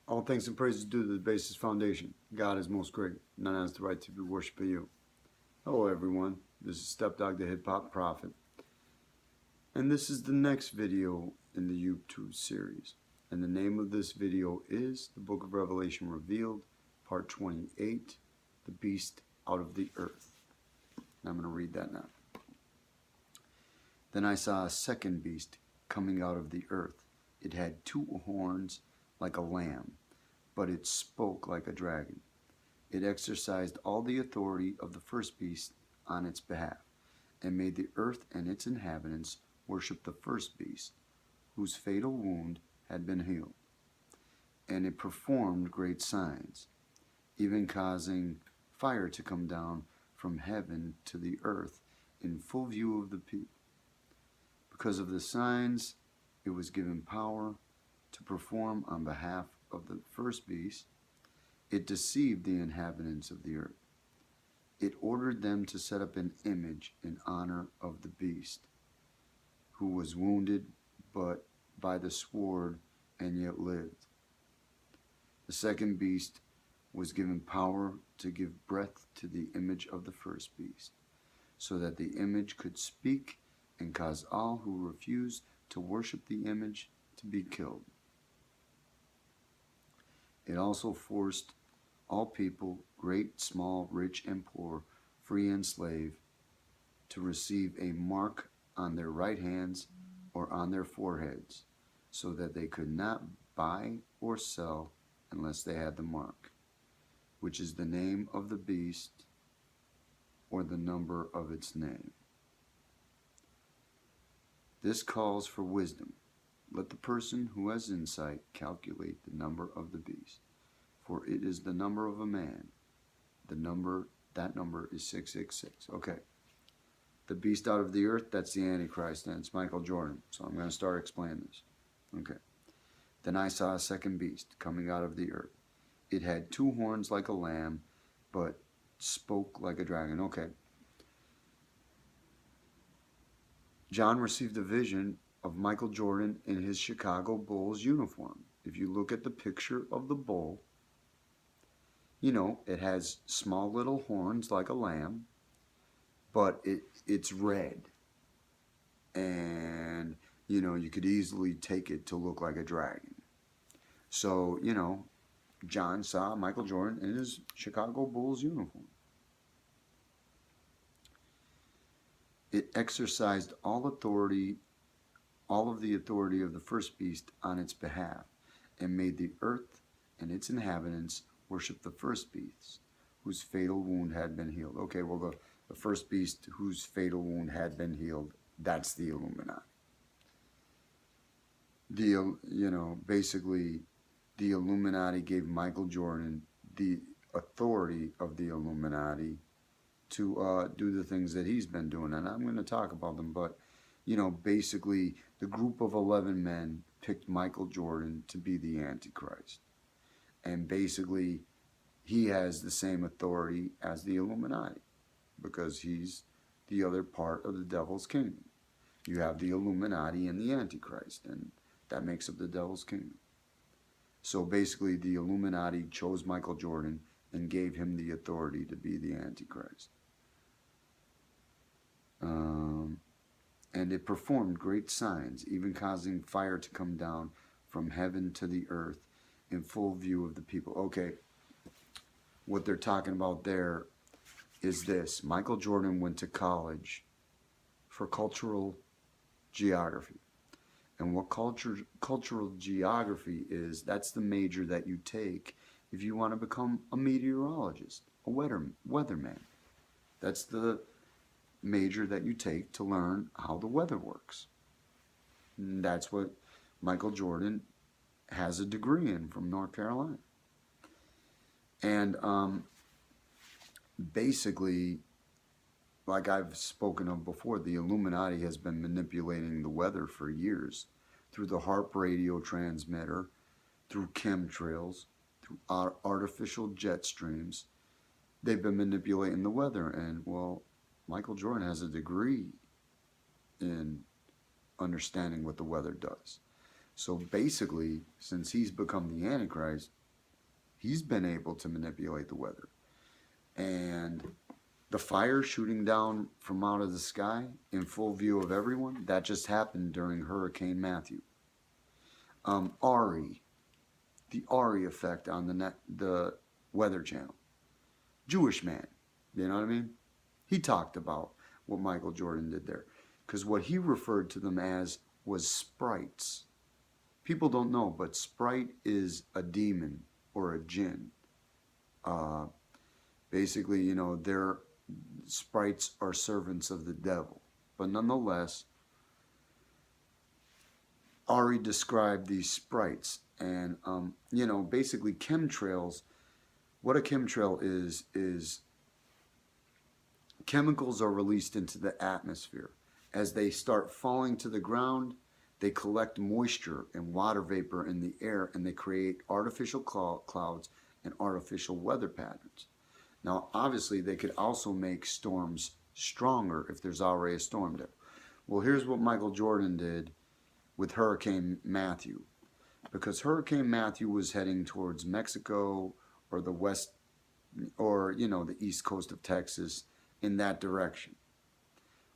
All thanks and praises due to the basis foundation. God is most great. None has the right to be worshipped but you. Hello everyone. This is Stepdogg the Hip Hop Prophet. And this is the next video in the YouTube series. And the name of this video is The Book of Revelation Revealed, Part 28, The Beast Out of the Earth. And I'm going to read that now. Then I saw a second beast coming out of the earth. It had two horns like a lamb, but it spoke like a dragon. It exercised all the authority of the first beast on its behalf, and made the earth and its inhabitants worship the first beast, whose fatal wound had been healed. And it performed great signs, even causing fire to come down from heaven to the earth in full view of the people. Because of the signs, it was given power to perform on behalf of the first beast. It deceived the inhabitants of the earth. It ordered them to set up an image in honor of the beast, who was wounded but by the sword and yet lived. The second beast was given power to give breath to the image of the first beast, so that the image could speak and cause all who refused to worship the image to be killed. It also forced all people, great, small, rich, and poor, free and slave, to receive a mark on their right hands or on their foreheads, so that they could not buy or sell unless they had the mark, which is the name of the beast or the number of its name. This calls for wisdom. Let the person who has insight calculate the number of the beast, for it is the number of a man. That number is 666. Okay. The beast out of the earth, that's the Antichrist, and it's Michael Jordan. So I'm going to start explaining this. Okay. Then I saw a second beast coming out of the earth. It had two horns like a lamb, but spoke like a dragon. Okay. John received a vision of Michael Jordan in his Chicago Bulls uniform. If you look at the picture of the bull, you know, it has small little horns like a lamb, but it's red. And, you know, you could easily take it to look like a dragon. So, you know, John saw Michael Jordan in his Chicago Bulls uniform. It exercised all of the authority of the first beast on its behalf, and made the earth and its inhabitants worship the first beast, whose fatal wound had been healed. Okay, well, the first beast whose fatal wound had been healed, that's the Illuminati. Basically, the Illuminati gave Michael Jordan the authority of the Illuminati to do the things that he's been doing, and I'm going to talk about them, but, you know, basically, the group of 11 men picked Michael Jordan to be the Antichrist. And basically, he has the same authority as the Illuminati, because he's the other part of the devil's kingdom. You have the Illuminati and the Antichrist, and that makes up the devil's kingdom. So basically, the Illuminati chose Michael Jordan and gave him the authority to be the Antichrist. And it performed great signs, even causing fire to come down from heaven to the earth in full view of the people. Okay, what they're talking about there is this. Michael Jordan went to college for cultural geography. And what cultural geography is, that's the major that you take if you want to become a meteorologist, a weatherman. That's the major that you take to learn how the weather works. And that's what Michael Jordan has a degree in from North Carolina. And basically, like I've spoken of before, the Illuminati has been manipulating the weather for years through the HARP radio transmitter, through chemtrails, through artificial jet streams. They've been manipulating the weather, and, well, Michael Jordan has a degree in understanding what the weather does. So basically, since he's become the Antichrist, he's been able to manipulate the weather. And the fire shooting down from out of the sky in full view of everyone, that just happened during Hurricane Matthew. Ari, the Ari effect on the Weather Channel. Jewish man, you know what I mean? He talked about what Michael Jordan did there. Because what he referred to them as was sprites. People don't know, but sprite is a demon or a jinn. Uh, Basically, you know, their sprites are servants of the devil. But nonetheless, Ari described these sprites. And, you know, basically chemtrails, what a chemtrail is chemicals are released into the atmosphere. As they start falling to the ground, they collect moisture and water vapor in the air, and they create artificial clouds and artificial weather patterns. Now, obviously, they could also make storms stronger if there's already a storm there. Well, here's what Michael Jordan did with Hurricane Matthew. Because Hurricane Matthew was heading towards Mexico or the west, or, you know, the east coast of Texas, in that direction.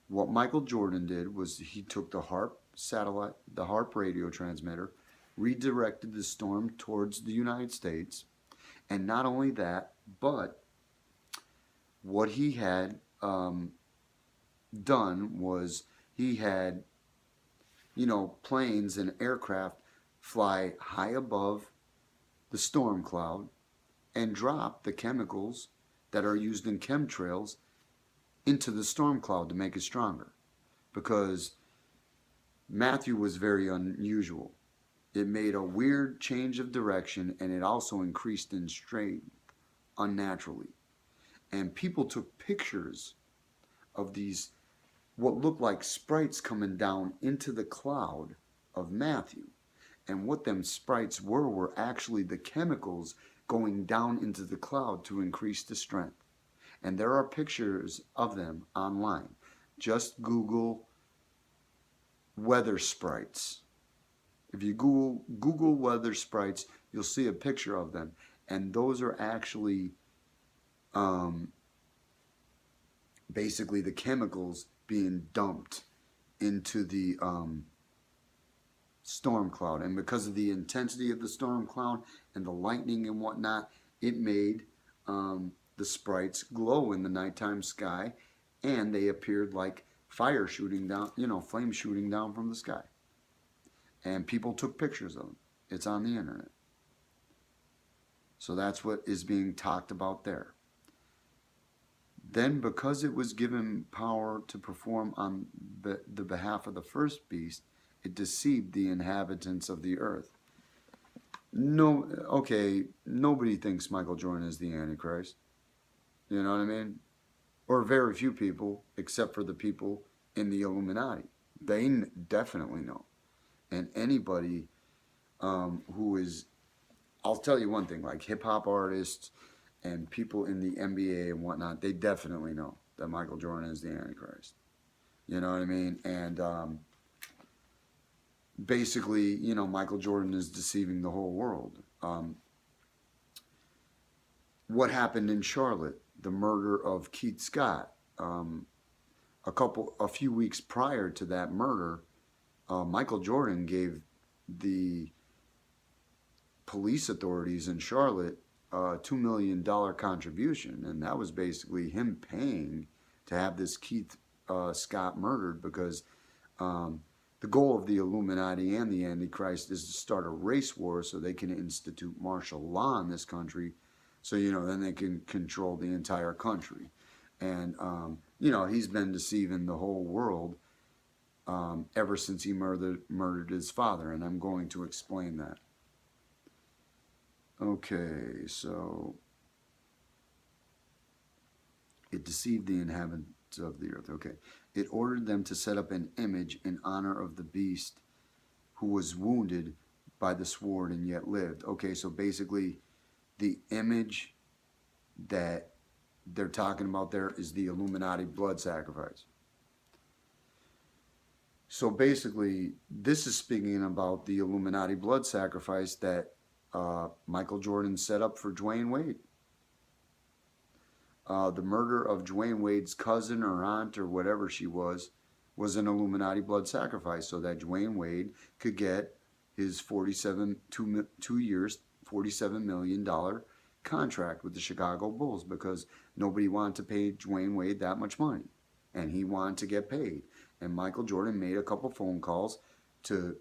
What Michael Jordan did was he took the HAARP satellite, the HAARP radio transmitter, redirected the storm towards the United States, and not only that, but what he had done was he had, you know, planes and aircraft fly high above the storm cloud and drop the chemicals that are used in chemtrails into the storm cloud to make it stronger. Because Matthew was very unusual. It made a weird change of direction, and it also increased in strength unnaturally. And people took pictures of these, what looked like sprites coming down into the cloud of Matthew. And what them sprites were actually the chemicals going down into the cloud to increase the strength. And there are pictures of them online. Just Google weather sprites. If you Google weather sprites, you'll see a picture of them. And those are actually basically the chemicals being dumped into the storm cloud. And because of the intensity of the storm cloud and the lightning and whatnot, it made the sprites glow in the nighttime sky, and they appeared like fire shooting down, you know, flames shooting down from the sky. And people took pictures of them. It's on the internet. So that's what is being talked about there. Then, because it was given power to perform on the behalf of the first beast, it deceived the inhabitants of the earth. No, okay, nobody thinks Michael Jordan is the Antichrist. You know what I mean? Or very few people, except for the people in the Illuminati. They definitely know. And anybody who is, I'll tell you one thing, like hip-hop artists and people in the NBA and whatnot, they definitely know that Michael Jordan is the Antichrist. You know what I mean? And basically, you know, Michael Jordan is deceiving the whole world. What happened in Charlotte, the murder of Keith Scott, a few weeks prior to that murder, Michael Jordan gave the police authorities in Charlotte a $2 million contribution, and that was basically him paying to have this Keith Scott murdered, because the goal of the Illuminati and the Antichrist is to start a race war so they can institute martial law in this country, so, you know, then they can control the entire country. And, you know, he's been deceiving the whole world ever since he murdered his father, and I'm going to explain that. Okay, so it deceived the inhabitants of the earth. Okay, it ordered them to set up an image in honor of the beast who was wounded by the sword and yet lived. Okay, so basically the image that they're talking about there is the Illuminati blood sacrifice. So basically, this is speaking about the Illuminati blood sacrifice that Michael Jordan set up for Dwayne Wade. The murder of Dwayne Wade's cousin or aunt or whatever she was an Illuminati blood sacrifice so that Dwayne Wade could get his 2 years, $47 million contract with the Chicago Bulls because nobody wanted to pay Dwayne Wade that much money. And he wanted to get paid. And Michael Jordan made a couple phone calls to,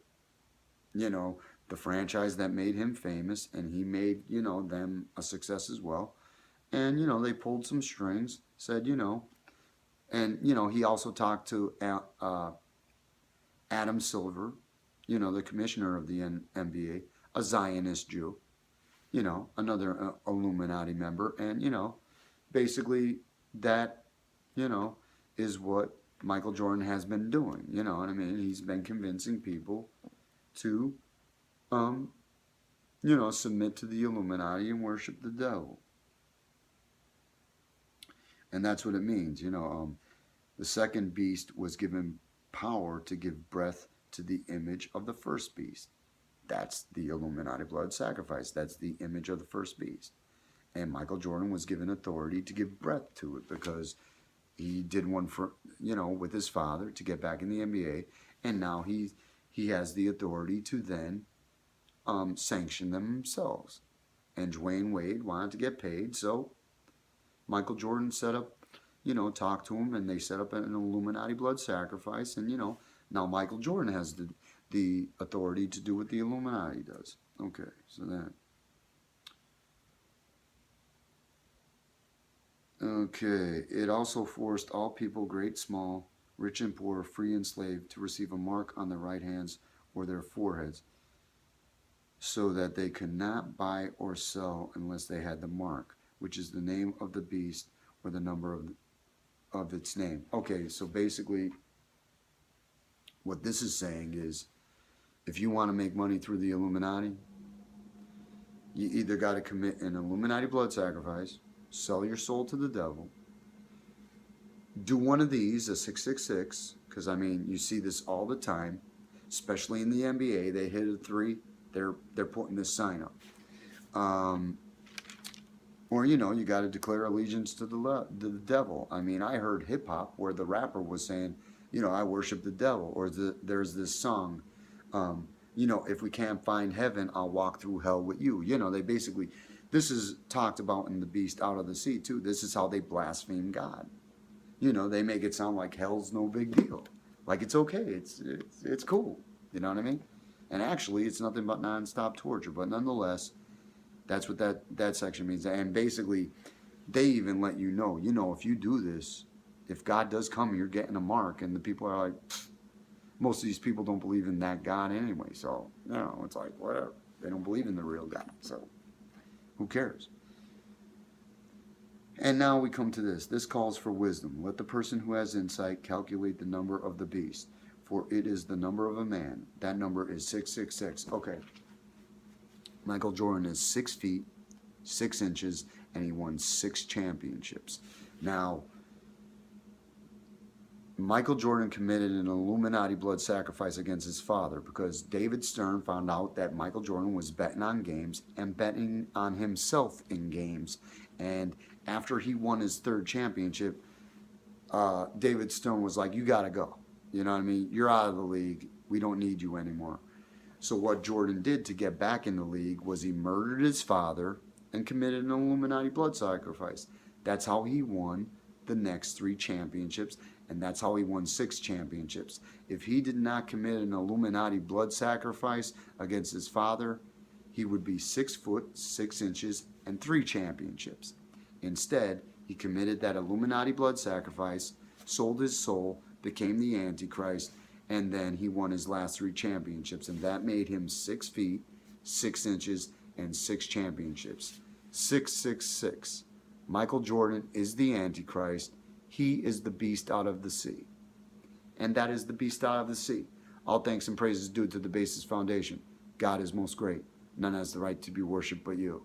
the franchise that made him famous, and he made, them a success as well. And, they pulled some strings, said, and, he also talked to Adam Silver, the commissioner of the NBA, a Zionist Jew, another Illuminati member. And, basically that, is what Michael Jordan has been doing. You know what I mean? He's been convincing people to, submit to the Illuminati and worship the devil. And that's what it means. The second beast was given power to give breath to the image of the first beast. That's the Illuminati blood sacrifice. That's the image of the first beast. And Michael Jordan was given authority to give breath to it because he did one for, with his father to get back in the NBA. And now he has the authority to then sanction them themselves. And Dwayne Wade wanted to get paid, so Michael Jordan set up, talked to him, and they set up an Illuminati blood sacrifice. And, now Michael Jordan has the authority to do what the Illuminati does. Okay, so that. Okay, it also forced all people, great, small, rich and poor, free and slave, to receive a mark on their right hands or their foreheads, so that they could not buy or sell unless they had the mark, which is the name of the beast or the number of its name. Okay, so basically what this is saying is, if you want to make money through the Illuminati, you either got to commit an Illuminati blood sacrifice, sell your soul to the devil, do one of these, a 666, because you see this all the time, especially in the NBA. They hit a 3, they're putting this sign up. Or, you got to declare allegiance to the devil. I heard hip hop where the rapper was saying, I worship the devil. Or there's this song, if we can't find heaven, I'll walk through hell with you. They basically, this is talked about in The Beast Out of the Sea too. This is how they blaspheme God. They make it sound like hell's no big deal. Like it's okay, it's cool. You know what I mean? And actually, it's nothing but nonstop torture. But nonetheless, that's what that section means. And basically, they even let you know, if you do this, if God does come, you're getting a mark. And the people are like, most of these people don't believe in that God anyway. So, it's like, whatever. They don't believe in the real God. So, who cares? And now we come to this. This calls for wisdom. Let the person who has insight calculate the number of the beast, for it is the number of a man. That number is 666. Okay. Michael Jordan is 6 feet, 6 inches, and he won 6 championships. Now, Michael Jordan committed an Illuminati blood sacrifice against his father because David Stern found out that Michael Jordan was betting on games and betting on himself in games. And after he won his 3rd championship, David Stern was like, you got to go. You know what I mean? You're out of the league. We don't need you anymore. So what Jordan did to get back in the league was he murdered his father and committed an Illuminati blood sacrifice. That's how he won the next 3 championships, and that's how he won 6 championships. If he did not commit an Illuminati blood sacrifice against his father, he would be 6 foot, 6 inches, and 3 championships. Instead, he committed that Illuminati blood sacrifice, sold his soul, became the Antichrist, and then he won his last 3 championships, and that made him 6 feet, 6 inches, and 6 championships. 666. Michael Jordan is the Antichrist. He is the beast out of the sea. And that is the beast out of the sea. All thanks and praises due to the Basis Foundation. God is most great. None has the right to be worshipped but you.